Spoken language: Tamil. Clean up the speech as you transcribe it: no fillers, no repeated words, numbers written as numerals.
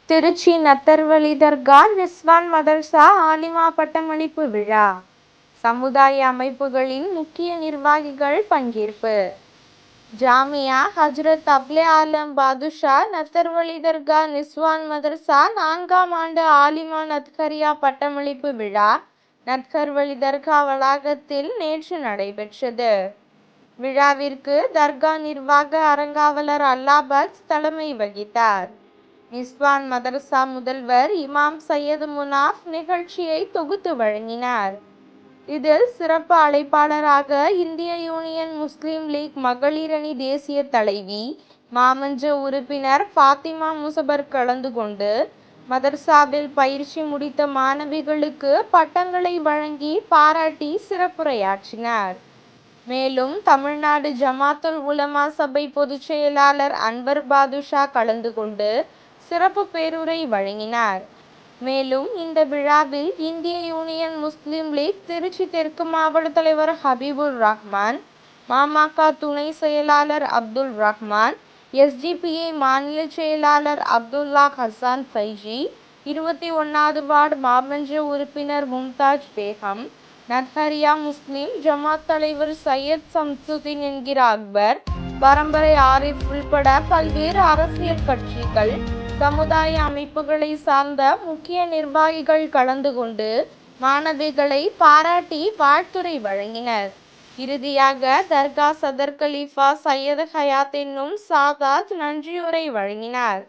திருச்சி நத்தர்வழி தர்கா ரிஸ்வான் மதர்சா ஆலிமா பட்டமளிப்பு விழா. சமுதாய அமைப்புகளின் முக்கிய நிர்வாகிகள் பங்கேற்பு. ஜாமியா ஹஜ்ரத் அப்லே ஆலம் பாதுஷா நத்தர்வழி தர்கா ரிஸ்வான் மதர்சா 4ஆம் ஆண்டு ஆலிமா நத்கரியா பட்டமளிப்பு விழா நத்கர்வழி தர்கா வளாகத்தில் நேற்று நடைபெற்றது. விழாவிற்கு தர்கா நிர்வாக அறங்காவலர் அல்லாபக்ஸ் தலைமை வகித்தார். ரிஸ்வான் மதரசா முதல்வர் இமாம் சையது முனாஃப் நிகழ்ச்சியை தொகுத்து வழங்கினார். இதில் சிறப்பு அழைப்பாளராக இந்திய யூனியன் முஸ்லிம் லீக் மகளிர் அணி தேசிய தலைவி மாமன்ற உறுப்பினர் ஃபாத்திமா முசபர் கலந்து கொண்டு மதர்சாவில் பயிற்சி முடித்த மாணவிகளுக்கு பட்டங்களை வழங்கி பாராட்டி சிறப்புரையாற்றினார். மேலும் தமிழ்நாடு ஜமாத்துல் உலமா சபை பொதுச் செயலாளர் அன்வர் பாதுஷா கலந்து கொண்டு சிறப்பு பேருரை வழங்கினார். மேலும் இந்த விழாவில் இந்திய யூனியன் முஸ்லிம் லீக் திருச்சி தெற்கு மாவட்ட தலைவர் ஹபீபுர் ரஹ்மான், மாமக துணை செயலாளர் அப்துல் ரஹ்மான், எஸ்டிபிஐ மாநில செயலாளர் அப்துல்லா ஹசான் ஃபைஜி, 21வது வார்டு மாமன்ற உறுப்பினர் மும்தாஜ் பேகம், நத்கரியா முஸ்லிம் ஜமாத் தலைவர் சையத் சம்சுதீன் என்கிற அக்பர், பரம்பரை ஆரிஃப் உள்பட பல்வேறு அரசியல் கட்சிகள், சமுதாய அமைப்புகளை சார்ந்த முக்கிய நிர்வாகிகள் கலந்து கொண்டு மாணவிகளை பாராட்டி வாழ்த்துரை வழங்கினர். இறுதியாக தர்கா சதர் கலீஃபா சையது ஹயாத் என்னும் சாதாத் நன்றியுரை வழங்கினார்.